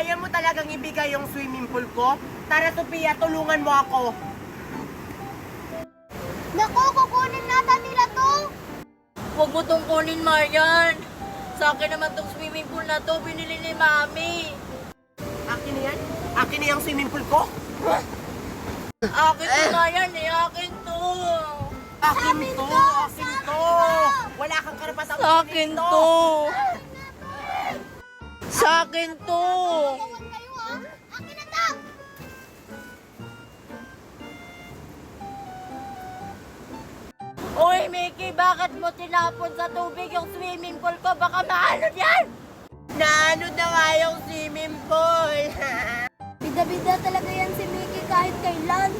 Kaya mo talagang ibigay yung swimming pool ko? Tara, Sophia, tulungan mo ako. Naku, kukunin nata nila to. Huwag mo tong kunin, Marian. Sa akin naman tong swimming pool na to, binili ni Mami. Akin na yan? Akin na yung swimming pool ko? Akin to, Marian, eh. Akin to. Akin to! Akin to! Wala kang karapatang Sa akin to. Sa akin to. Huwag kayo ha. Akin na to. Uy, Mickey, bakit mo tinapon sa tubig yung swimming pool ko? Baka maano yan? Naano na nga yung swimming pool? Bida-bida talaga yan si Mickey kahit kailan.